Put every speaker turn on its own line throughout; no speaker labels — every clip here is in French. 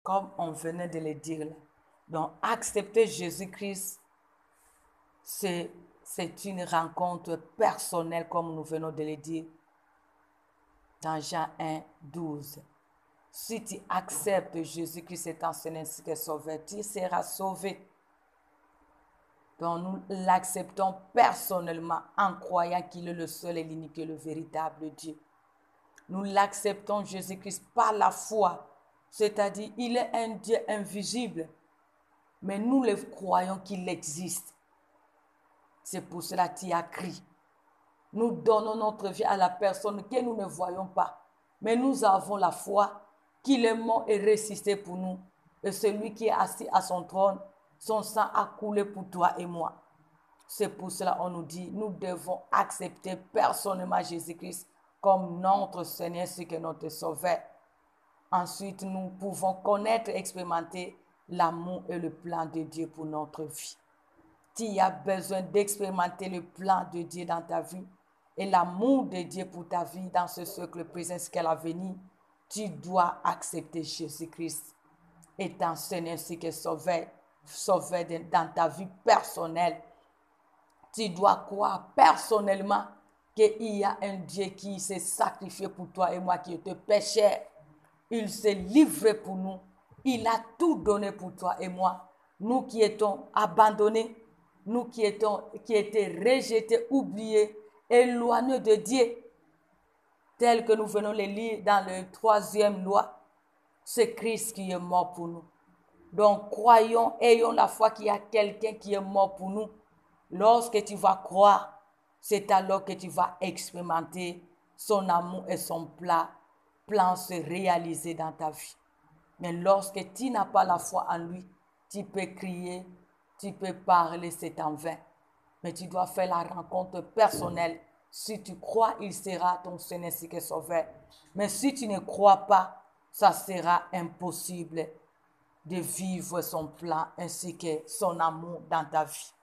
comme on venait de le dire là. Donc, accepter Jésus-Christ, c'est une rencontre personnelle, comme nous venons de le dire dans Jean 1, 12. Si tu acceptes Jésus-Christ étant Seigneur et Sauveur, tu seras sauvé. Donc, nous l'acceptons personnellement en croyant qu'il est le seul et l'unique et le véritable Dieu. Nous l'acceptons Jésus-Christ par la foi, c'est-à-dire il est un Dieu invisible, mais nous le croyons qu'il existe. C'est pour cela qu'il a crié. Nous donnons notre vie à la personne que nous ne voyons pas, mais nous avons la foi qu'il est mort et ressuscité pour nous. Et celui qui est assis à son trône, son sang a coulé pour toi et moi. C'est pour cela qu'on nous dit, nous devons accepter personnellement Jésus-Christ comme notre Seigneur, ce que notre Sauveur. Ensuite, nous pouvons connaître et expérimenter l'amour et le plan de Dieu pour notre vie. Tu as besoin d'expérimenter le plan de Dieu dans ta vie et l'amour de Dieu pour ta vie dans ce siècle présent, ce qu'elle a venu. Tu dois accepter Jésus-Christ étant Seigneur, ce que Sauveur dans ta vie personnelle. Tu dois croire personnellement qu'il y a un Dieu qui s'est sacrifié pour toi et moi qui était pécheur. Il s'est livré pour nous. Il a tout donné pour toi et moi. Nous qui étions abandonnés, nous qui étaient rejetés, oubliés, éloignés de Dieu, tel que nous venons le lire dans le 3e loi, c'est Christ qui est mort pour nous. Donc croyons, ayons la foi qu'il y a quelqu'un qui est mort pour nous. Lorsque tu vas croire, c'est alors que tu vas expérimenter son amour et son plan se réaliser dans ta vie. Mais lorsque tu n'as pas la foi en lui, tu peux crier, tu peux parler, c'est en vain. Mais tu dois faire la rencontre personnelle. Si tu crois, il sera ton Seigneur et Sauveur. Mais si tu ne crois pas, ça sera impossible de vivre son plan ainsi que son amour dans ta vie.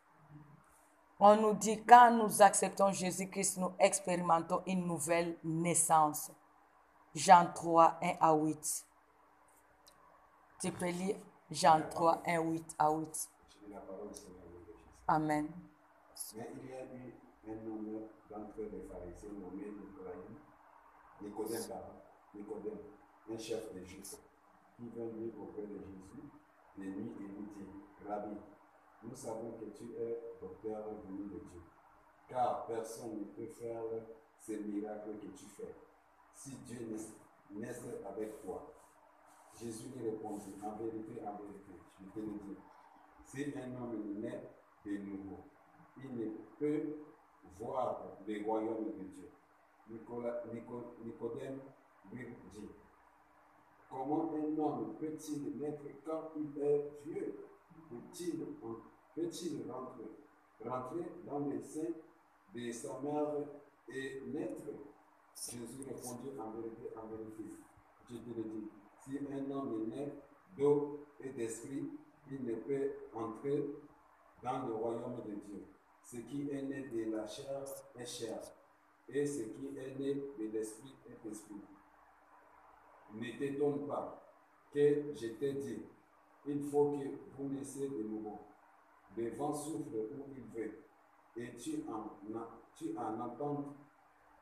On nous dit, quand nous acceptons Jésus-Christ, nous expérimentons une nouvelle naissance. Jean 3, 1 à 8. Tu peux lire Jean 3, 1, 8 à 8. Amen.
Mais il y a eu un homme d'entre les pharisiens nommé Nicodème, un chef des Juifs, qui vint auprès de Jésus de nuit et lui dit, Rabbi, nous savons que tu es docteur venu de Dieu, car personne ne peut faire ces miracles que tu fais, si Dieu n'est avec toi. Jésus lui répondit, en vérité, je te le dis, si un homme naît de nouveau, il ne peut voir le royaume de Dieu. Nicodème lui dit, comment un homme peut-il naître quand il est vieux? Peut-il rentrer dans le sein de sa mère et naître? Jésus répondit, en vérité, je te le dis, si un homme est né d'eau et d'esprit, il ne peut entrer dans le royaume de Dieu. Ce qui est né de la chair est chair, et ce qui est né de l'esprit est esprit. Ne t'étonne pas que je t'ai dit, il faut que vous naissiez de nouveau. Le vent souffle où il veut, et tu en entends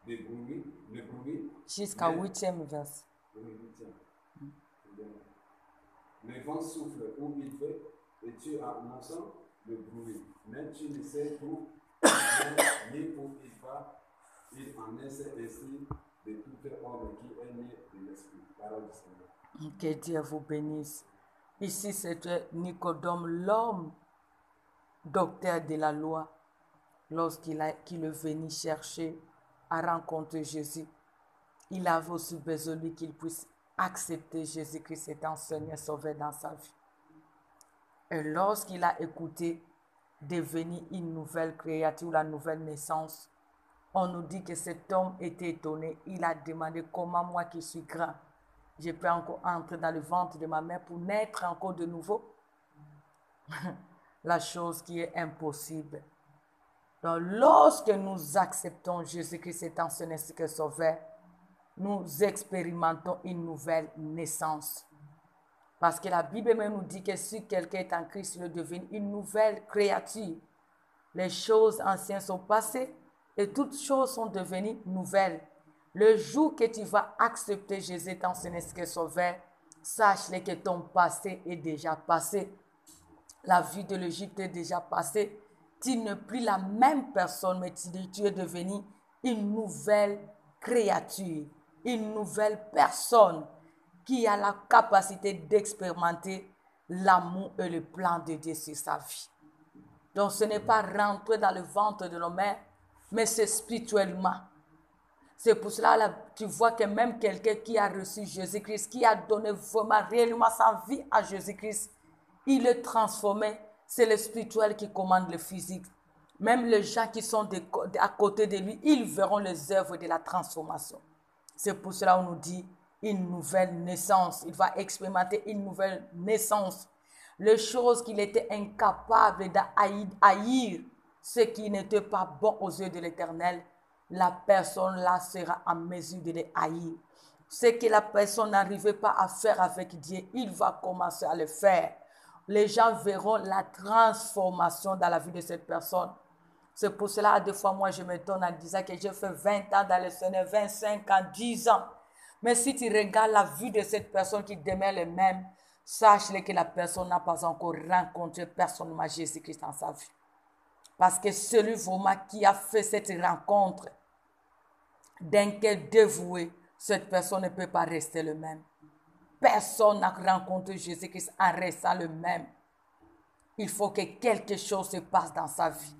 le bruit.
Jusqu'à 8e verset.
Le vent souffle où il veut, et tu en entends le bruit, mais tu ne sais où ni où il va. Il en est ainsi de tout homme qui est né de l'esprit. Parole du Seigneur.
Que Dieu vous bénisse. Ici, c'était Nicodème, l'homme docteur de la loi, lorsqu'il est venu chercher à rencontrer Jésus. Il avait aussi besoin de lui qu'il puisse accepter Jésus-Christ étant Seigneur Sauveur dans sa vie. Et lorsqu'il a écouté devenir une nouvelle créature, la nouvelle naissance, on nous dit que cet homme était étonné. Il a demandé comment moi qui suis grand, je peux encore entrer dans le ventre de ma mère pour naître encore de nouveau. La chose qui est impossible. Donc, lorsque nous acceptons Jésus-Christ étant Seigneur et Sauveur, nous expérimentons une nouvelle naissance. Parce que la Bible même nous dit que si quelqu'un est en Christ, il devient une nouvelle créature. Les choses anciennes sont passées et toutes choses sont devenues nouvelles. Le jour que tu vas accepter Jésus dans son esprit sauveur, sache que ton passé est déjà passé. La vie de l'Égypte est déjà passée. Tu n'es plus la même personne, mais tu es devenu une nouvelle créature, une nouvelle personne qui a la capacité d'expérimenter l'amour et le plan de Dieu sur sa vie. Donc ce n'est pas rentrer dans le ventre de nos mères, mais c'est spirituellement. C'est pour cela là, tu vois que même quelqu'un qui a reçu Jésus-Christ, qui a donné vraiment réellement sa vie à Jésus-Christ, il est transformé. C'est le spirituel qui commande le physique. Même les gens qui sont à côté de lui, ils verront les œuvres de la transformation. C'est pour cela qu'on nous dit une nouvelle naissance. Il va expérimenter une nouvelle naissance. Les choses qu'il était incapable d'haïr, ce qui n'était pas bon aux yeux de l'Éternel, la personne là sera en mesure de les haïr. Ce que la personne n'arrivait pas à faire avec Dieu, il va commencer à le faire. Les gens verront la transformation dans la vie de cette personne. C'est pour cela, des fois, moi, je me donne en disant que j'ai fait 20 ans dans le Seigneur, 25 ans, 10 ans. Mais si tu regardes la vie de cette personne qui demeure le même, sache que la personne n'a pas encore rencontré personnellement Jésus-Christ dans sa vie. Parce que celui vraiment qui a fait cette rencontre d'un cœur dévoué, cette personne ne peut pas rester le même. Personne n'a rencontré Jésus-Christ en restant le même. Il faut que quelque chose se passe dans sa vie.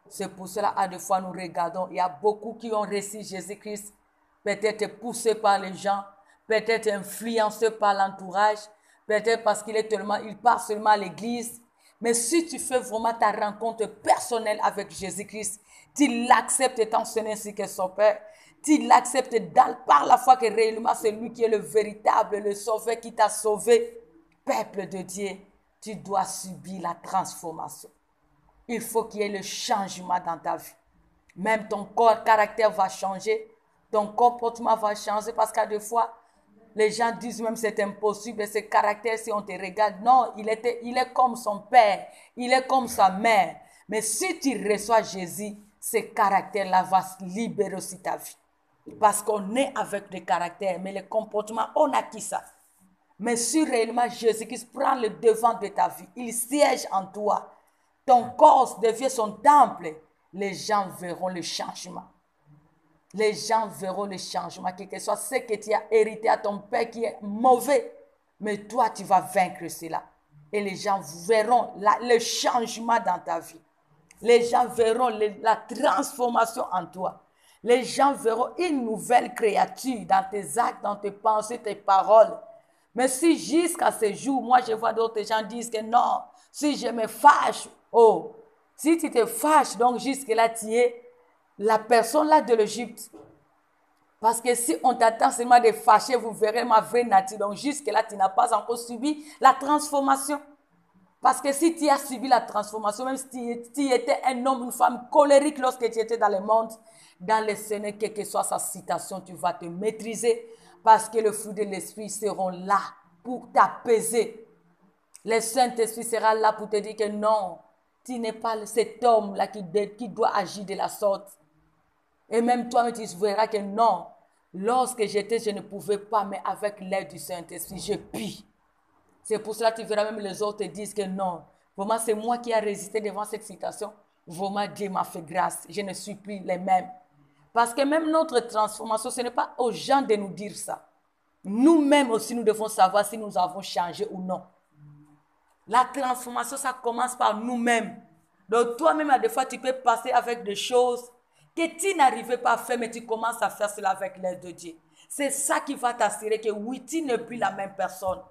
C'est pour cela, à des fois, nous regardons, il y a beaucoup qui ont reçu Jésus-Christ, peut-être poussés par les gens, peut-être influencés par l'entourage, peut-être parce il part seulement à l'église. Mais si tu fais vraiment ta rencontre personnelle avec Jésus-Christ, tu l'acceptes étant son ainsi que son Père, tu l'acceptes par la foi que réellement c'est lui qui est le véritable, le sauveur qui t'a sauvé. Peuple de Dieu, tu dois subir la transformation. Il faut qu'il y ait le changement dans ta vie. Même ton caractère va changer, ton comportement va changer parce qu'à des fois, les gens disent même c'est impossible, ce caractère, si on te regarde, non, il est comme son père, il est comme sa mère. Mais si tu reçois Jésus, ce caractère-là va se libérer aussi ta vie. Parce qu'on est avec des caractères, mais le comportement, on acquis ça. Mais si réellement Jésus-Christ prend le devant de ta vie, il siège en toi, ton corps devient son temple, les gens verront le changement. Les gens verront le changement, quel que soit ce que tu as hérité à ton père qui est mauvais. Mais toi, tu vas vaincre cela. Et les gens verront le changement dans ta vie. Les gens verront la transformation en toi. Les gens verront une nouvelle créature dans tes actes, dans tes pensées, tes paroles. Mais si jusqu'à ce jour, moi je vois d'autres gens disent que non, si je me fâche, oh, si tu te fâches, donc jusque-là tu es la personne là de l'Égypte. Parce que si on t'attend seulement de fâcher, vous verrez ma vraie nature. Donc jusque-là, tu n'as pas encore subi la transformation. Parce que si tu as subi la transformation, même si tu étais un homme, une femme colérique lorsque tu étais dans le monde, dans le Seigneur, quelle que soit sa situation, tu vas te maîtriser. Parce que le fruit de l'Esprit seront là pour t'apaiser. Le Saint-Esprit sera là pour te dire que non, tu n'es pas cet homme-là qui doit agir de la sorte. Et même toi, tu verras que non, lorsque je ne pouvais pas, mais avec l'aide du Saint-Esprit, je puis. C'est pour cela que tu verras même les autres te disent que non, vraiment c'est moi qui ai résisté devant cette situation. Vraiment Dieu m'a fait grâce, je ne suis plus les mêmes. Parce que même notre transformation, ce n'est pas aux gens de nous dire ça. Nous-mêmes aussi, nous devons savoir si nous avons changé ou non. La transformation, ça commence par nous-mêmes. Donc toi-même, à des fois, tu peux passer avec des choses que tu n'arrivais pas à faire, mais tu commences à faire cela avec l'aide de Dieu. C'est ça qui va t'assurer que oui, tu n'es plus la même personne.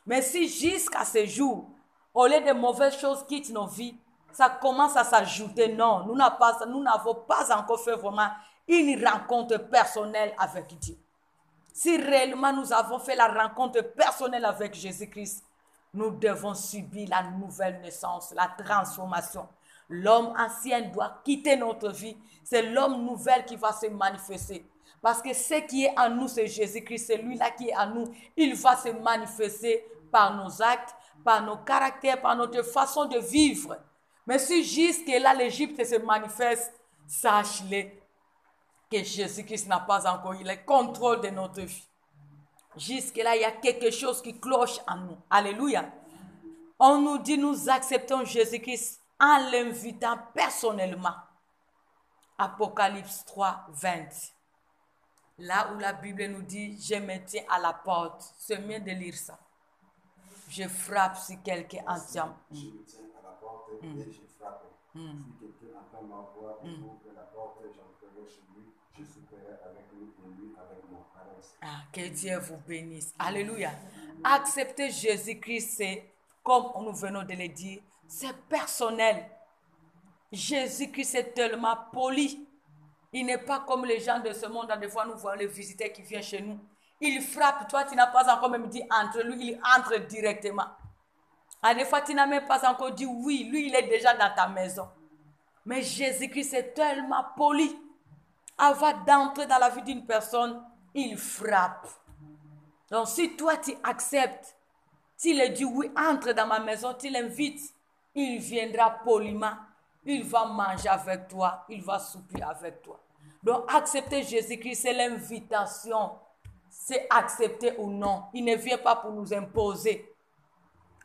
Mais si jusqu'à ce jour, au lieu de mauvaises choses quittent nos vies, ça commence à s'ajouter, non, nous n'avons pas encore fait vraiment une rencontre personnelle avec Dieu. Si réellement nous avons fait la rencontre personnelle avec Jésus-Christ, nous devons subir la nouvelle naissance, la transformation. L'homme ancien doit quitter notre vie. C'est l'homme nouvel qui va se manifester. Parce que ce qui est en nous, c'est Jésus-Christ. C'est lui-là qui est en nous. Il va se manifester par nos actes, par nos caractères, par notre façon de vivre. Mais si jusque-là l'Égypte se manifeste, sache-le que Jésus-Christ n'a pas encore eu le contrôle de notre vie. Jusque-là, il y a quelque chose qui cloche en nous. Alléluia. On nous dit, nous acceptons Jésus-Christ en l'invitant personnellement. Apocalypse 3, 20. Là où la Bible nous dit, je me tiens à la porte. C'est mieux de lire ça. Je frappe si quelqu'un entend.
Je me tiens à la porte et je frappe. Si quelqu'un entend ma voix et ouvre la porte, j'entrerai chez lui, je souperai avec lui et lui avec moi.
Ah, que Dieu vous bénisse. Alléluia. Accepter Jésus-Christ, c'est, comme nous venons de le dire, c'est personnel. Jésus-Christ est tellement poli. Il n'est pas comme les gens de ce monde. Des fois, nous voyons les visiteurs qui viennent chez nous. Il frappe. Toi, tu n'as pas encore même dit entre lui. Il entre directement. Des fois, tu n'as même pas encore dit oui. Lui, il est déjà dans ta maison. Mais Jésus-Christ est tellement poli. Avant d'entrer dans la vie d'une personne, il frappe. Donc, si toi, tu acceptes, tu lui dis oui, entre dans ma maison, tu l'invites, il viendra poliment. Il va manger avec toi, il va souper avec toi. Donc, accepter Jésus-Christ, c'est l'invitation. C'est accepter ou non. Il ne vient pas pour nous imposer.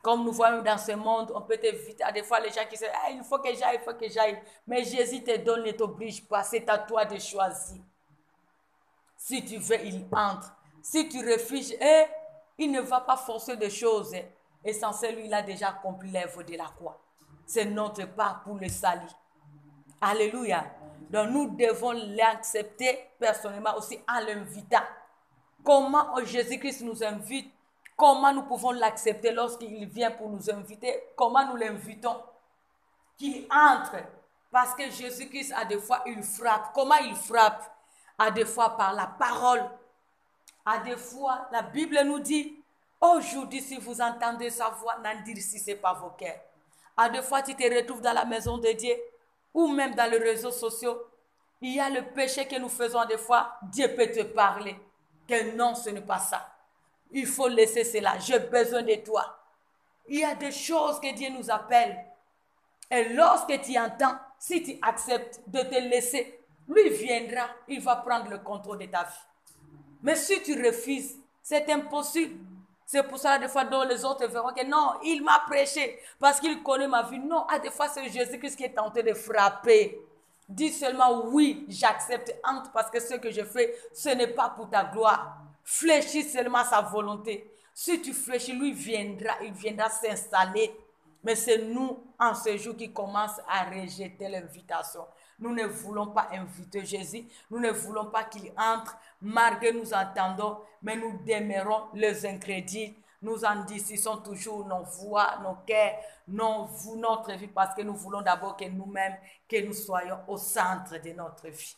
Comme nous voyons dans ce monde, on peut t'inviter. Des fois, les gens qui disent ah, il faut que j'aille, il faut que j'aille. Mais Jésus te donne, ne t'oblige pas. C'est à toi de choisir. Si tu veux, il entre. Si tu refuses, il ne va pas forcer des choses. Essentiel, lui, il a déjà accompli l'œuvre de la croix. C'est notre part pour le salut. Alléluia. Donc nous devons l'accepter personnellement aussi en l'invitant. Comment Jésus-Christ nous invite? Comment nous pouvons l'accepter lorsqu'il vient pour nous inviter? Comment nous l'invitons? Qu'il entre. Parce que Jésus-Christ, à des fois, il frappe. Comment il frappe? À des fois par la parole. À des fois, la Bible nous dit, aujourd'hui, si vous entendez sa voix, n'endurcissez pas vos cœurs. À des fois, tu te retrouves dans la maison de Dieu ou même dans les réseaux sociaux. Il y a le péché que nous faisons des fois. Dieu peut te parler. Que non, ce n'est pas ça. Il faut laisser cela. J'ai besoin de toi. Il y a des choses que Dieu nous appelle. Et lorsque tu entends, si tu acceptes de te laisser, lui viendra. Il va prendre le contrôle de ta vie. Mais si tu refuses, c'est impossible. C'est pour ça, des fois, dont les autres verront que non, il m'a prêché parce qu'il connaît ma vie. Non, des fois, c'est Jésus-Christ qui est tenté de frapper. Dis seulement oui, j'accepte, entre parce que ce que je fais, ce n'est pas pour ta gloire. Fléchis seulement sa volonté. Si tu fléchis, lui viendra, il viendra s'installer. Mais c'est nous, en ce jour, qui commençons à rejeter l'invitation. Nous ne voulons pas inviter Jésus. Nous ne voulons pas qu'il entre. Malgré nous entendons, mais nous demeurons les incrédules. Nous endurcissons toujours nos voix, nos cœurs, notre vie, parce que nous voulons d'abord que nous-mêmes, que nous soyons au centre de notre vie.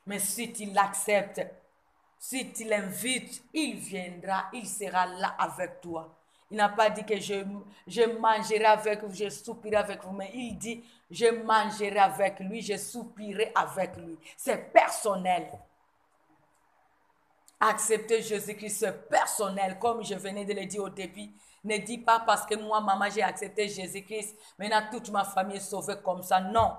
Mais si tu l'acceptes, si tu l'invites, il viendra, il sera là avec toi. Il n'a pas dit que je mangerai avec vous, je soupirai avec vous, mais il dit, je mangerai avec lui, je soupirai avec lui. C'est personnel. Accepter Jésus-Christ, c'est personnel, comme je venais de le dire au début. Ne dis pas parce que moi, maman, j'ai accepté Jésus-Christ, maintenant toute ma famille est sauvée comme ça. Non.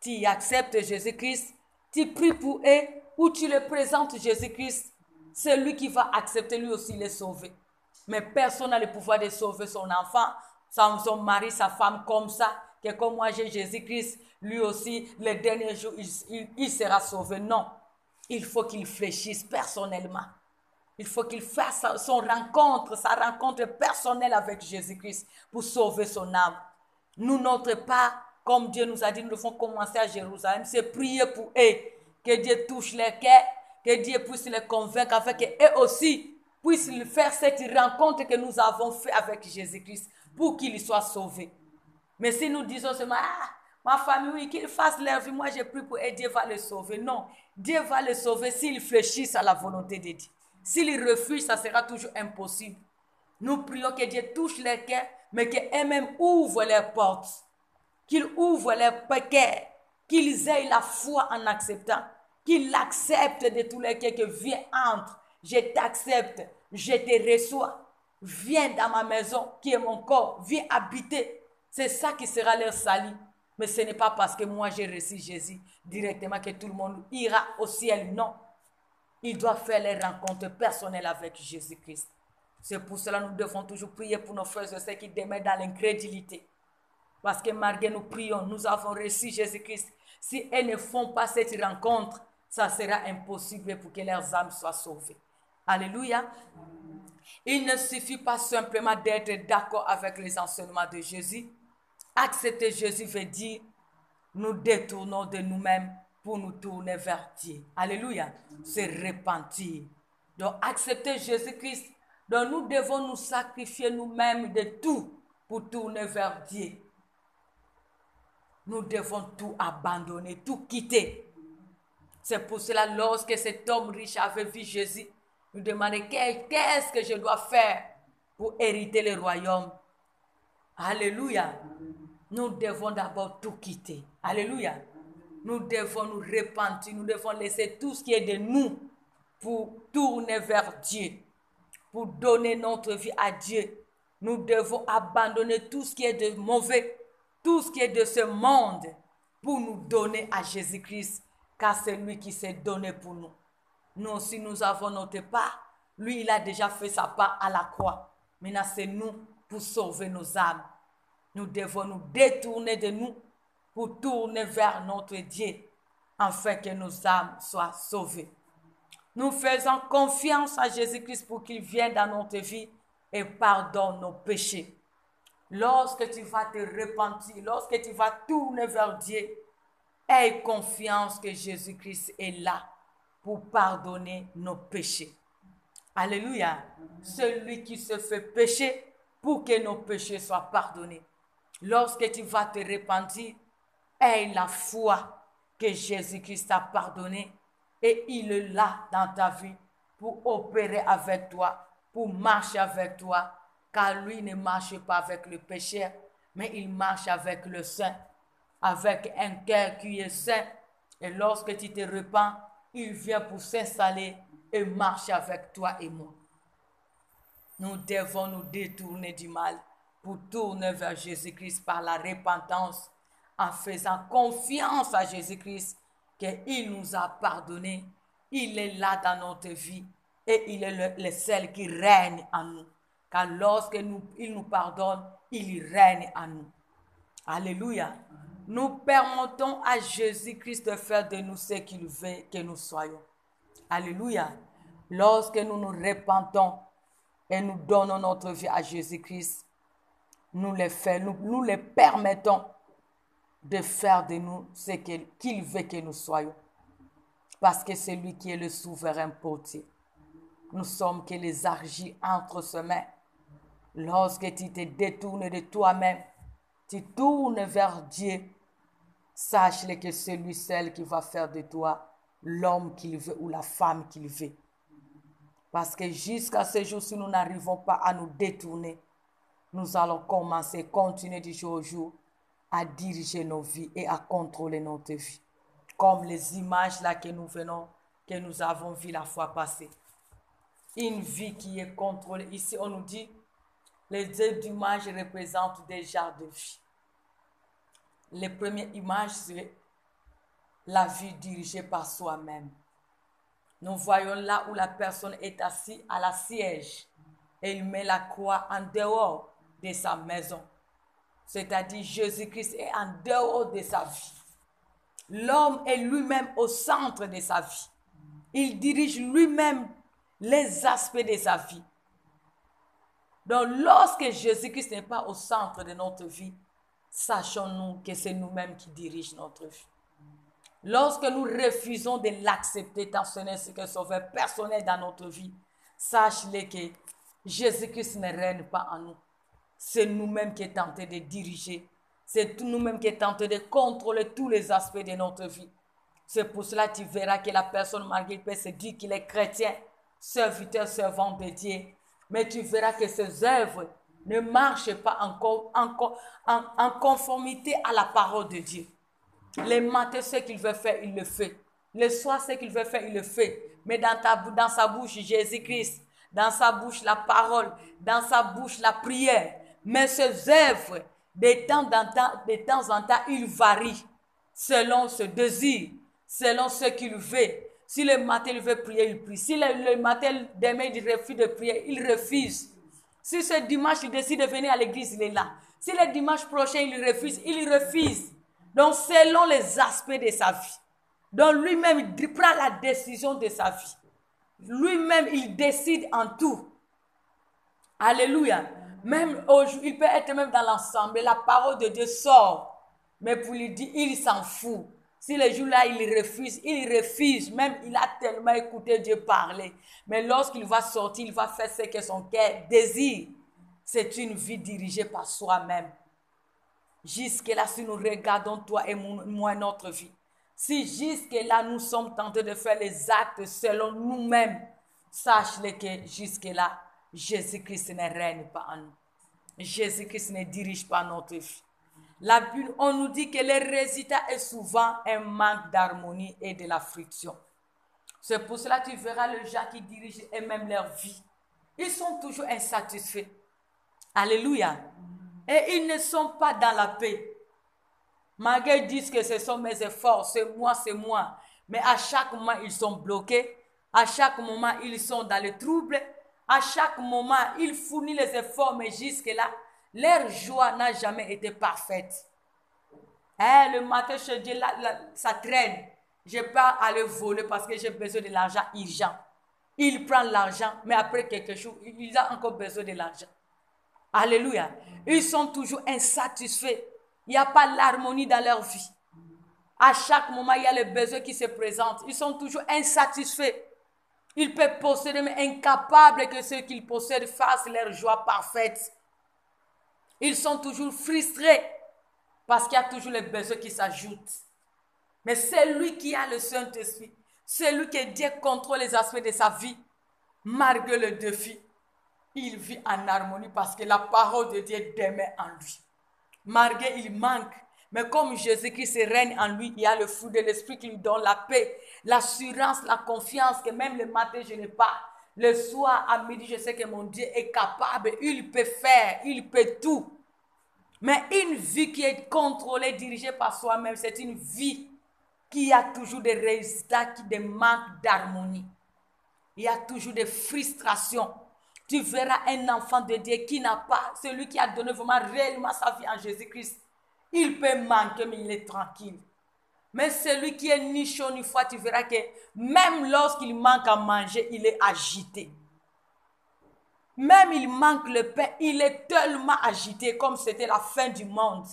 Tu acceptes Jésus-Christ, tu pries pour eux, ou tu le présentes Jésus-Christ, c'est lui qui va accepter, lui aussi, les sauver. Mais personne n'a le pouvoir de sauver son enfant, son mari, sa femme comme ça, que comme moi j'ai Jésus-Christ, lui aussi, le dernier jour, il sera sauvé. Non, il faut qu'il fléchisse personnellement. Il faut qu'il fasse sa rencontre personnelle avec Jésus-Christ pour sauver son âme. Nous, notre part, comme Dieu nous a dit, nous devons commencer à Jérusalem, c'est prier pour eux, que Dieu touche les cœurs, que Dieu puisse les convaincre, afin qu'eux aussi puissent faire cette rencontre que nous avons faite avec Jésus-Christ pour qu'ils soient sauvés. Mais si nous disons seulement, ma famille, oui, qu'ils fassent leur vie, moi j'ai pris pour eux, Dieu va les sauver. Non, Dieu va les sauver s'ils fléchissent à la volonté de Dieu. S'ils refusent, ça sera toujours impossible. Nous prions que Dieu touche les cœurs, mais qu'eux-mêmes ouvrent leurs portes, qu'ils ouvrent leurs cœurs, qu'ils aient la foi en acceptant, qu'ils acceptent de tous les cœurs que viens, entre. Je t'accepte, je te reçois. viens dans ma maison qui est mon corps, viens habiter. C'est ça qui sera leur salut. Mais ce n'est pas parce que moi j'ai reçu Jésus directement que tout le monde ira au ciel. Non. Ils doivent faire les rencontres personnelles avec Jésus-Christ. C'est pour cela que nous devons toujours prier pour nos frères et sœurs qui demeurent dans l'incrédulité. Parce que malgré nous prions, nous avons reçu Jésus-Christ. Si elles ne font pas cette rencontre, ça sera impossible pour que leurs âmes soient sauvées. Alléluia. Il ne suffit pas simplement d'être d'accord avec les enseignements de Jésus. Accepter Jésus veut dire nous détournons de nous-mêmes pour nous tourner vers Dieu. Alléluia. Se repentir. Donc accepter Jésus-Christ. Donc nous devons nous sacrifier nous-mêmes de tout pour tourner vers Dieu. Nous devons tout abandonner, tout quitter. C'est pour cela, lorsque cet homme riche avait vu Jésus, nous demandait qu'est-ce que je dois faire pour hériter le royaume. Alléluia. Nous devons d'abord tout quitter. Alléluia. Nous devons nous repentir, nous devons laisser tout ce qui est de nous pour tourner vers Dieu, pour donner notre vie à Dieu. Nous devons abandonner tout ce qui est de mauvais, tout ce qui est de ce monde pour nous donner à Jésus-Christ, car c'est lui qui s'est donné pour nous. Nous aussi, nous avons notre part. Lui, il a déjà fait sa part à la croix. Maintenant, c'est nous pour sauver nos âmes. Nous devons nous détourner de nous pour tourner vers notre Dieu, afin que nos âmes soient sauvées. Nous faisons confiance à Jésus-Christ pour qu'il vienne dans notre vie et pardonne nos péchés. Lorsque tu vas te repentir, lorsque tu vas tourner vers Dieu, aie confiance que Jésus-Christ est là pour pardonner nos péchés. Alléluia. Celui qui se fait pécher pour que nos péchés soient pardonnés. Lorsque tu vas te repentir, aie la foi que Jésus-Christ t'a pardonné et il est là dans ta vie pour opérer avec toi, pour marcher avec toi, car lui ne marche pas avec le pécheur, mais il marche avec le saint, avec un cœur qui est saint. Et lorsque tu te repens, il vient pour s'installer et marcher avec toi et moi. Nous devons nous détourner du mal pour tourner vers Jésus-Christ par la repentance, en faisant confiance à Jésus-Christ qu'il nous a pardonné. Il est là dans notre vie et il est le seul qui règne en nous. Car lorsque il nous pardonne, il règne en nous. Alléluia. Nous permettons à Jésus-Christ de faire de nous ce qu'il veut que nous soyons. Alléluia. Lorsque nous nous repentons et nous donnons notre vie à Jésus-Christ, nous les permettons de faire de nous ce qu'il veut que nous soyons. Parce que c'est lui qui est le souverain potier. Nous sommes que les argiles entre ses mains. Lorsque tu te détournes de toi-même, tu tournes vers Dieu, sache que c'est lui seul qui va faire de toi l'homme qu'il veut ou la femme qu'il veut. Parce que jusqu'à ce jour, si nous n'arrivons pas à nous détourner, nous allons continuer du jour au jour à diriger nos vies et à contrôler notre vie. Comme les images là que nous avons vues la fois passée. Une vie qui est contrôlée. Ici, on nous dit, les deux images représentent des genres de vie. Les premières images, c'est la vie dirigée par soi-même. Nous voyons là où la personne est assise à la siège et il met la croix en dehors de sa maison. C'est-à-dire Jésus-Christ est en dehors de sa vie. L'homme est lui-même au centre de sa vie. Il dirige lui-même les aspects de sa vie. Donc lorsque Jésus-Christ n'est pas au centre de notre vie, sachons-nous que c'est nous-mêmes qui dirigeons notre vie. Lorsque nous refusons de l'accepter dans son sauveur personnel dans notre vie, sache-le que Jésus-Christ ne règne pas en nous. C'est nous-mêmes qui sommes tentés de diriger. C'est nous-mêmes qui sommes tentés de contrôler tous les aspects de notre vie. C'est pour cela que tu verras que la personne, malgré peut se dire qu'il est chrétien, serviteur, servant de Dieu. Mais tu verras que ses œuvres ne marchent pas en conformité à la parole de Dieu. Les matins, ce qu'il veut faire, il le fait. Le soir, ce qu'il veut faire, il le fait. Mais dans sa bouche, Jésus-Christ. dans sa bouche la parole, dans sa bouche la prière. Mais ses œuvres, de temps en temps, il varie selon ce désir, selon ce qu'il veut. Si le matin il veut prier, il prie. Si le matin, demain, il refuse de prier, il refuse. Si ce dimanche, il décide de venir à l'église, il est là. Si le dimanche prochain, il refuse. Donc, selon les aspects de sa vie. Donc, lui-même, il prend la décision de sa vie. Lui-même, il décide en tout. Alléluia. Même il peut être même dans l'ensemble. La parole de Dieu sort. Mais pour lui dire, il s'en fout. Si le jour-là, il refuse. Même, il a tellement écouté Dieu parler. Mais lorsqu'il va sortir, il va faire ce que son cœur désire. C'est une vie dirigée par soi-même. Jusque-là, si nous regardons toi et moi notre vie, si jusque-là, nous sommes tentés de faire les actes selon nous-mêmes, sache-le que jusque-là, Jésus-Christ ne règne pas en nous. Jésus-Christ ne dirige pas notre vie. La Bible, on nous dit que le résultat est souvent un manque d'harmonie et de la friction. C'est pour cela que tu verras les gens qui dirigent eux-mêmes leur vie. Ils sont toujours insatisfaits. Alléluia. Et ils ne sont pas dans la paix. Malgré qu'ils disent que ce sont mes efforts, c'est moi. Mais à chaque moment, ils sont bloqués. À chaque moment, ils sont dans le trouble. À chaque moment, ils fournissent les efforts, mais jusque-là, leur joie n'a jamais été parfaite. Le matin, je dis, ça traîne. Je ne peux pas aller voler parce que j'ai besoin de l'argent urgent. Il prend l'argent, mais après quelque chose, il a encore besoin de l'argent. Alléluia. Ils sont toujours insatisfaits. Il n'y a pas l'harmonie dans leur vie. À chaque moment, il y a les besoins qui se présentent. Ils sont toujours insatisfaits. Ils peuvent posséder, mais incapables que ceux qu'ils possèdent fassent leur joie parfaite. Ils sont toujours frustrés parce qu'il y a toujours les besoins qui s'ajoutent. Mais celui qui a le Saint-Esprit, celui que Dieu contrôle les aspects de sa vie, malgré le défi, il vit en harmonie parce que la parole de Dieu demeure en lui. Malgré il manque, mais comme Jésus-Christ règne en lui, il y a le fruit de l'esprit qui lui donne la paix, l'assurance, la confiance que même le matin je n'ai pas. Le soir à midi, je sais que mon Dieu est capable, il peut faire, il peut tout. Mais une vie qui est contrôlée, dirigée par soi-même, c'est une vie qui a toujours des résultats, des manques d'harmonie. Il y a toujours des frustrations. Tu verras un enfant de Dieu qui n'a pas, celui qui a donné vraiment réellement sa vie en Jésus-Christ. Il peut manquer, mais il est tranquille. Mais celui qui est ni chaud ni froid, tu verras que même lorsqu'il manque à manger, il est agité. Même il manque le pain, il est tellement agité comme c'était la fin du monde.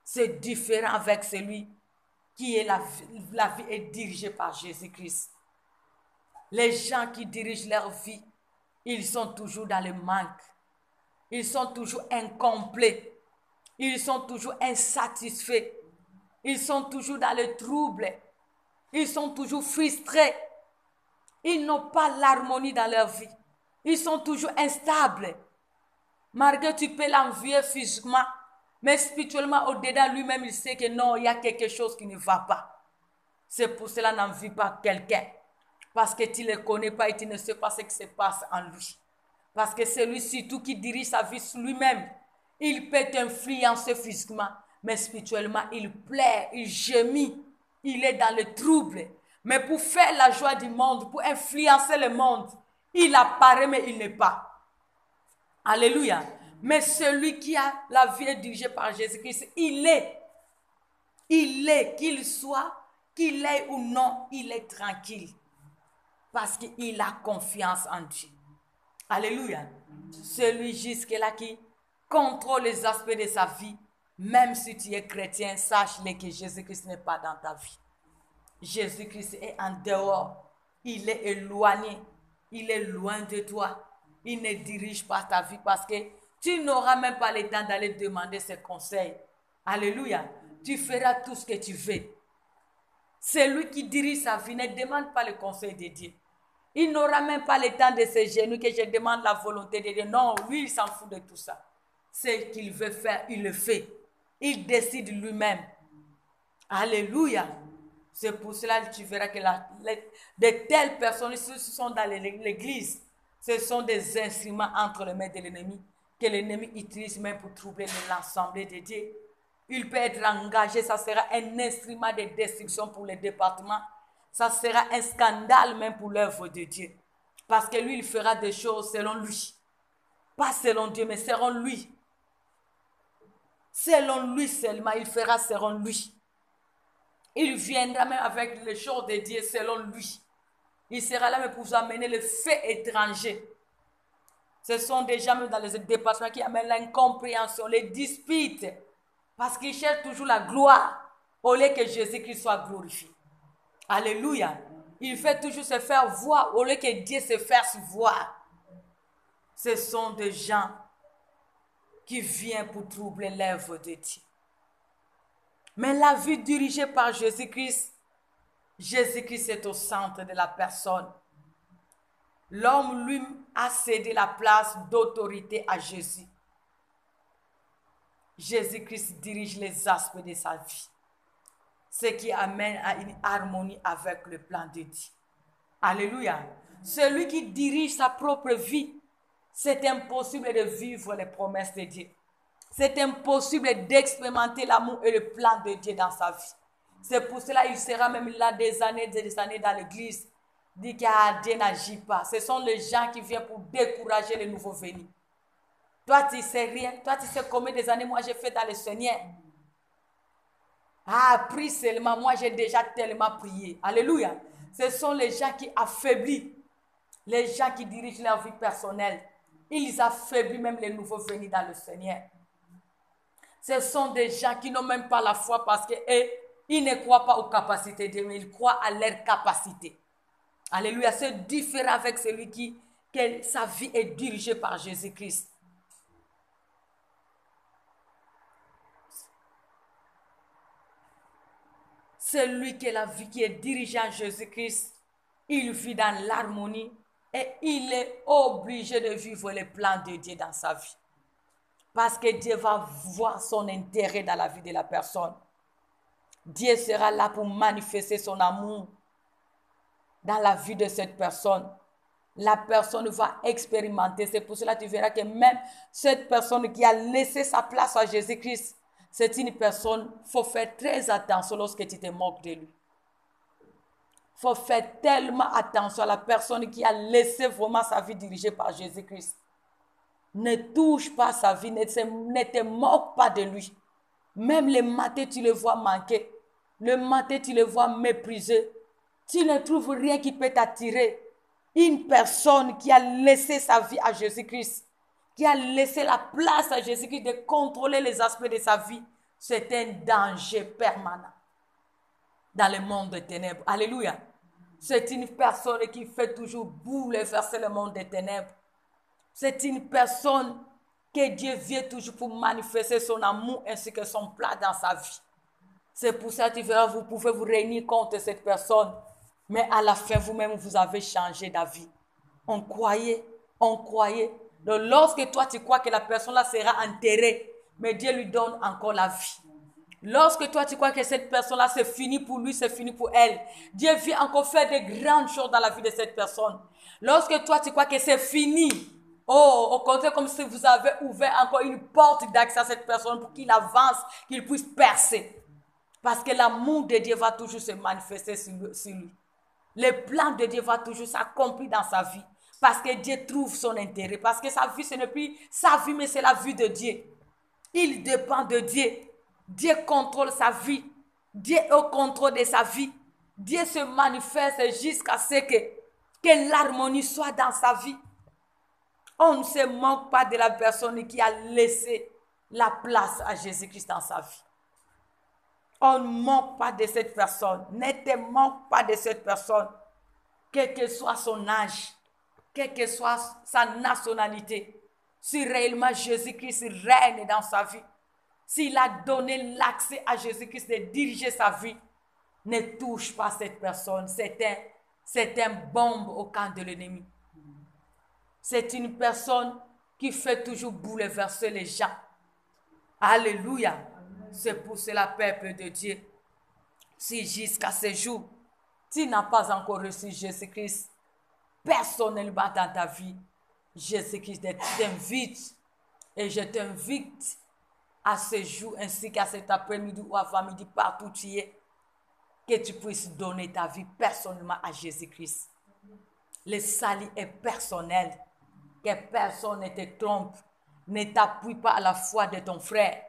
C'est différent avec celui qui est la vie est dirigée par Jésus-Christ. Les gens qui dirigent leur vie, ils sont toujours dans le manque. Ils sont toujours incomplets. Ils sont toujours insatisfaits. Ils sont toujours dans le trouble. Ils sont toujours frustrés. Ils n'ont pas l'harmonie dans leur vie. Ils sont toujours instables. Malgré tu peux l'envier physiquement, mais spirituellement, au-dedans lui-même, il sait que non, il y a quelque chose qui ne va pas. C'est pour cela qu'il n'envie pas quelqu'un. Parce que tu ne le connais pas et tu ne sais pas ce qui se passe en lui. Parce que c'est lui surtout qui dirige sa vie sur lui-même. Il peut t'influencer physiquement, mais spirituellement, il plaît, il gémit, il est dans le trouble. Mais pour faire la joie du monde, pour influencer le monde, il apparaît, mais il n'est pas. Alléluia. Mais celui qui a la vie dirigée par Jésus-Christ, il est, qu'il ait ou non, il est tranquille. Parce qu'il a confiance en Dieu. Alléluia. Celui jusque-là qui contrôle les aspects de sa vie, même si tu es chrétien, sache-le que Jésus-Christ n'est pas dans ta vie. Jésus-Christ est en dehors. Il est éloigné. Il est loin de toi. Il ne dirige pas ta vie parce que tu n'auras même pas le temps d'aller demander ses conseils. Alléluia. Tu feras tout ce que tu veux. Celui qui dirige sa vie ne demande pas le conseil de Dieu. Il n'aura même pas le temps de se gêner que je demande la volonté de Dieu. Non, lui, il s'en fout de tout ça. Ce qu'il veut faire, il le fait. Il décide lui-même. Alléluia. C'est pour cela que tu verras que de telles personnes sont dans l'église. Ce sont des instruments entre les mains de l'ennemi que l'ennemi utilise même pour troubler l'ensemble de Dieu. Il peut être engagé, ça sera un instrument de destruction pour le département. Ça sera un scandale même pour l'œuvre de Dieu. Parce que lui, il fera des choses selon lui. Pas selon Dieu, mais selon lui. Selon lui seulement, il fera selon lui. Il viendra même avec les choses de Dieu selon lui. Il sera là même pour vous amener le fait étranger. Ce sont des gens même dans les départements qui amènent l'incompréhension, les disputes. Parce qu'ils cherchent toujours la gloire au lieu que Jésus-Christ soit glorifié. Alléluia. Il fait toujours se faire voir au lieu que Dieu se fasse voir. Ce sont des gens qui viennent pour troubler l'œuvre de Dieu. Mais la vie dirigée par Jésus-Christ, Jésus-Christ est au centre de la personne. L'homme, lui, a cédé la place d'autorité à Jésus. Jésus-Christ dirige les aspects de sa vie, ce qui amène à une harmonie avec le plan de Dieu. Alléluia. Celui qui dirige sa propre vie, c'est impossible de vivre les promesses de Dieu. C'est impossible d'expérimenter l'amour et le plan de Dieu dans sa vie. C'est pour cela qu'il sera même là des années dans l'église. Dit que Dieu n'agit pas. Ce sont les gens qui viennent pour décourager les nouveaux venus. Toi, tu ne sais rien. Toi, tu sais combien des années moi j'ai fait dans le Seigneur. Ah, prie seulement. Moi, j'ai déjà tellement prié. Alléluia. Ce sont les gens qui affaiblissent. Les gens qui dirigent leur vie personnelle. Ils affaiblissent même les nouveaux venus dans le Seigneur. Ce sont des gens qui n'ont même pas la foi parce qu'ils ne croient pas aux capacités de Dieu, mais ils croient à leur capacité. Alléluia. C'est différent avec celui que sa vie est dirigée par Jésus-Christ. Celui qui a la vie qui est dirigée en Jésus-Christ, il vit dans l'harmonie et il est obligé de vivre les plans de Dieu dans sa vie. Parce que Dieu va voir son intérêt dans la vie de la personne. Dieu sera là pour manifester son amour dans la vie de cette personne. La personne va expérimenter. C'est pour cela que tu verras que même cette personne qui a laissé sa place à Jésus-Christ, c'est une personne, il faut faire très attention lorsque tu te moques de lui. Il faut faire tellement attention à la personne qui a laissé vraiment sa vie dirigée par Jésus-Christ. Ne touche pas sa vie, ne te moque pas de lui. Même le matin, tu le vois manquer. Le matin, tu le vois mépriser. Tu ne trouves rien qui peut t'attirer. Une personne qui a laissé sa vie à Jésus-Christ, qui a laissé la place à Jésus-Christ de contrôler les aspects de sa vie, c'est un danger permanent dans le monde des ténèbres. Alléluia. C'est une personne qui fait toujours bouleverser le monde des ténèbres. C'est une personne que Dieu vient toujours pour manifester son amour ainsi que son plan dans sa vie. C'est pour ça que vous pouvez vous réunir contre cette personne. Mais à la fin, vous-même, vous avez changé d'avis. On croyait. Donc, lorsque toi, tu crois que la personne-là sera enterrée, mais Dieu lui donne encore la vie. Lorsque toi, tu crois que cette personne-là, c'est fini pour lui, c'est fini pour elle, Dieu vient encore faire de grandes choses dans la vie de cette personne. Lorsque toi, tu crois que c'est fini, au contraire, comme si vous avez ouvert encore une porte d'accès à cette personne pour qu'il avance, qu'il puisse percer. Parce que l'amour de Dieu va toujours se manifester sur lui. Le plan de Dieu va toujours s'accomplir dans sa vie. Parce que Dieu trouve son intérêt. Parce que sa vie, ce n'est plus sa vie, mais c'est la vie de Dieu. Il dépend de Dieu. Dieu contrôle sa vie. Dieu est au contrôle de sa vie. Dieu se manifeste jusqu'à ce que l'harmonie soit dans sa vie. On ne se moque pas de la personne qui a laissé la place à Jésus-Christ dans sa vie. On ne moque pas de cette personne. Ne te moque pas de cette personne. Quel que soit son âge, quelle que soit sa nationalité, si réellement Jésus-Christ règne dans sa vie, s'il a donné l'accès à Jésus-Christ de diriger sa vie, ne touche pas cette personne. C'est un bombe au camp de l'ennemi. C'est une personne qui fait toujours bouleverser les gens. Alléluia. C'est pour cela, peuple de Dieu, si jusqu'à ce jour, tu n'as pas encore reçu Jésus-Christ personnellement dans ta vie, Jésus-Christ t'invite et je t'invite à ce jour ainsi qu'à cet après-midi ou avant-midi, partout où tu es, que tu puisses donner ta vie personnellement à Jésus-Christ. Le salut est personnel, que personne ne te trompe, ne t'appuie pas à la foi de ton frère.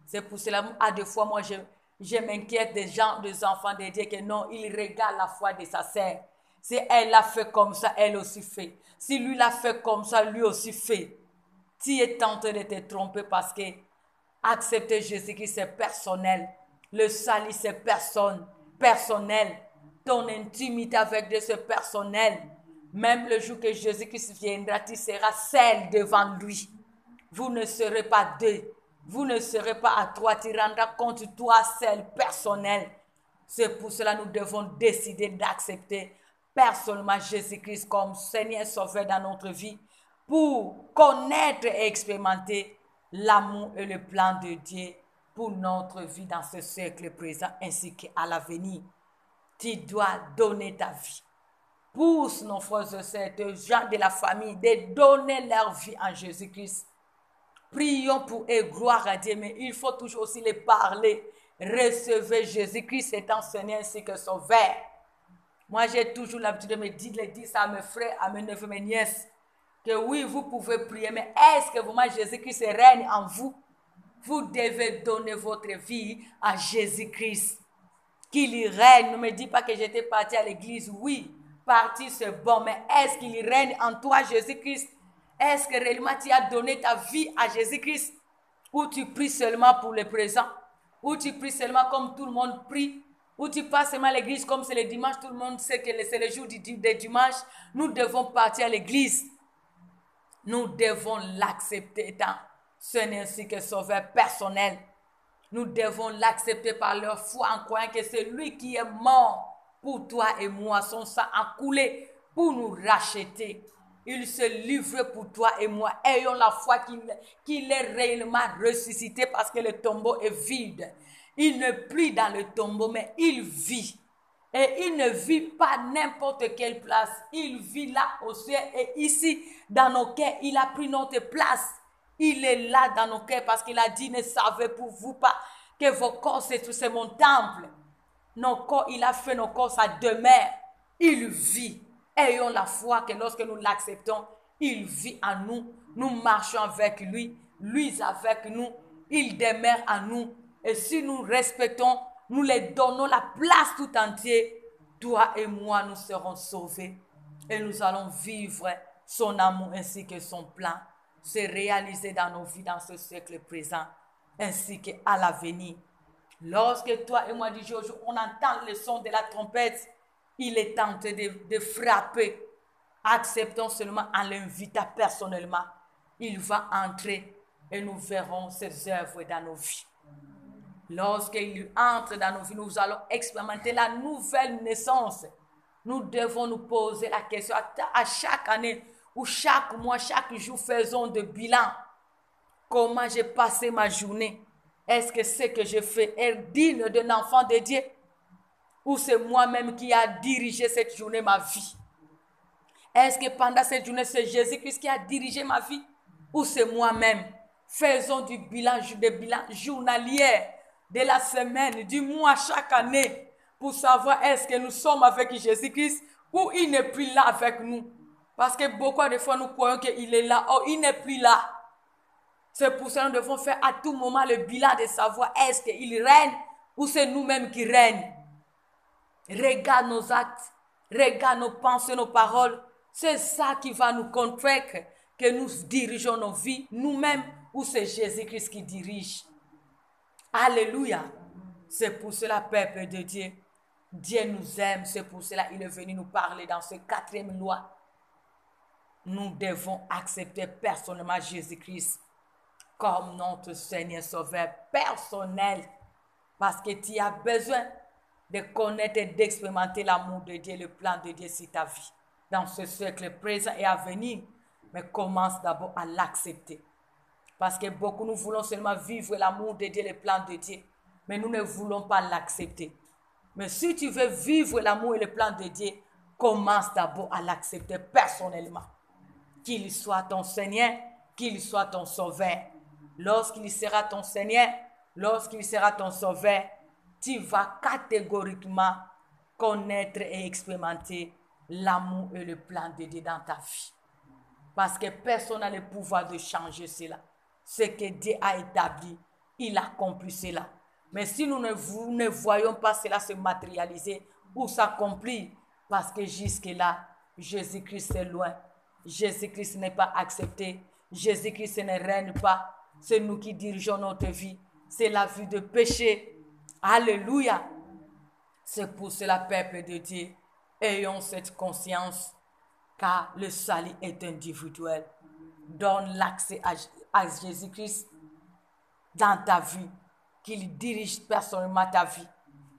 C'est pour cela, à deux fois, moi, je m'inquiète des gens, des enfants de Dieu, que non, ils regardent la foi de sa sœur. Si elle l'a fait comme ça, elle aussi fait. Si lui l'a fait comme ça, lui aussi fait. Tu es tenté de te tromper parce que accepter Jésus-Christ, c'est personnel. Le salut, c'est personnel. Ton intimité avec Dieu, c'est personnel. Même le jour que Jésus-Christ viendra, tu seras seul devant lui. Vous ne serez pas deux. Vous ne serez pas à trois. Tu rendras compte toi seul, personnel. C'est pour cela que nous devons décider d'accepter personnellement Jésus-Christ comme Seigneur Sauveur dans notre vie pour connaître et expérimenter l'amour et le plan de Dieu pour notre vie dans ce siècle présent ainsi qu'à l'avenir. Tu dois donner ta vie. Pousse nos frères et sœurs, les gens de la famille, de donner leur vie en Jésus-Christ. Prions pour eux, gloire à Dieu, mais il faut toujours aussi les parler. Recevez Jésus-Christ étant Seigneur ainsi que Sauveur. Moi, j'ai toujours l'habitude de me dire ça à mes frères, à mes neveux, mes nièces, que oui, vous pouvez prier, mais est-ce que vraiment Jésus-Christ règne en vous? Vous devez donner votre vie à Jésus-Christ. Qu'il y règne. Ne me dis pas que j'étais parti à l'église. Oui, partir c'est bon, mais est-ce qu'il règne en toi, Jésus-Christ? Est-ce que réellement tu as donné ta vie à Jésus-Christ? Ou tu pries seulement pour le présent? Ou tu pries seulement comme tout le monde prie? Ou tu passes seulement à l'église comme c'est le dimanche, tout le monde sait que c'est le jour du dimanche. Nous devons partir à l'église. Nous devons l'accepter étant Seigneur ainsi que Sauveur personnel. Nous devons l'accepter par leur foi en croyant que c'est lui qui est mort pour toi et moi. Son sang a coulé pour nous racheter. Il se livre pour toi et moi. Ayons la foi qu'il est réellement ressuscité parce que le tombeau est vide. Il ne plie dans le tombeau, mais il vit. Et il ne vit pas n'importe quelle place. Il vit là au ciel et ici dans nos cœurs. Il a pris notre place. Il est là dans nos cœurs parce qu'il a dit, ne savez pour vous pas que vos corps, c'est mon temple. Nos corps, il a fait nos corps sa demeure. Il vit. Ayons la foi que lorsque nous l'acceptons, il vit en nous. Nous marchons avec lui. Lui avec nous. Il demeure en nous. Et si nous respectons, nous lui donnons la place tout entière, toi et moi, nous serons sauvés. Et nous allons vivre son amour ainsi que son plan se réaliser dans nos vies dans ce siècle présent ainsi qu'à l'avenir. Lorsque toi et moi du jour, on entend le son de la trompette, il est tenté de frapper. Acceptons seulement en l'invitant personnellement. Il va entrer et nous verrons ses œuvres dans nos vies. Lorsqu'il entre dans nos vies, nous allons expérimenter la nouvelle naissance. Nous devons nous poser la question à chaque année ou chaque mois, chaque jour, faisons de bilan. Comment j'ai passé ma journée? Est-ce que ce que je fais est digne d'un enfant de Dieu? Ou c'est moi-même qui a dirigé cette journée, ma vie? Est-ce que pendant cette journée, c'est Jésus-Christ qui a dirigé ma vie? Ou c'est moi-même? Faisons du bilan journalier de la semaine, du mois, chaque année, pour savoir est-ce que nous sommes avec Jésus-Christ ou il n'est plus là avec nous. Parce que beaucoup de fois, nous croyons qu'il est là. Oh, il n'est plus là. C'est pour ça que nous devons faire à tout moment le bilan de savoir est-ce qu'il règne ou c'est nous-mêmes qui règnent. Regarde nos actes, regarde nos pensées, nos paroles. C'est ça qui va nous convaincre que nous dirigeons nos vies nous-mêmes ou c'est Jésus-Christ qui dirige. Alléluia. C'est pour cela, peuple de Dieu, Dieu nous aime. C'est pour cela qu'il est venu nous parler dans ce 4e loi. Nous devons accepter personnellement Jésus-Christ comme notre Seigneur Sauveur personnel. Parce que tu as besoin de connaître et d'expérimenter l'amour de Dieu, le plan de Dieu sur ta vie. Dans ce siècle présent et à venir. Mais commence d'abord à l'accepter. Parce que beaucoup, nous voulons seulement vivre l'amour de Dieu, le plan de Dieu. Mais nous ne voulons pas l'accepter. Mais si tu veux vivre l'amour et le plan de Dieu, commence d'abord à l'accepter personnellement. qu'il soit ton Seigneur, qu'il soit ton Sauveur. Lorsqu'il sera ton Seigneur, lorsqu'il sera ton Sauveur, tu vas catégoriquement connaître et expérimenter l'amour et le plan de Dieu dans ta vie. Parce que personne n'a le pouvoir de changer cela. Ce que Dieu a établi, il accomplit cela. Mais si nous ne voyons pas cela se matérialiser ou s'accomplir, parce que jusque-là, Jésus-Christ est loin. Jésus-Christ n'est pas accepté. Jésus-Christ ne règne pas. C'est nous qui dirigeons notre vie. C'est la vie de péché. Alléluia. C'est pour cela, peuple de Dieu, ayons cette conscience, car le salut est individuel. Donne l'accès à Jésus-Christ dans ta vie, qu'il dirige personnellement ta vie,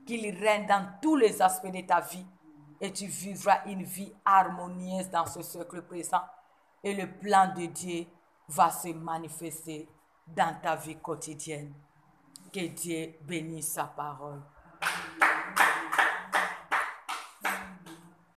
qu'il règne dans tous les aspects de ta vie, et tu vivras une vie harmonieuse dans ce cercle présent, et le plan de Dieu va se manifester dans ta vie quotidienne. Que Dieu bénisse sa parole.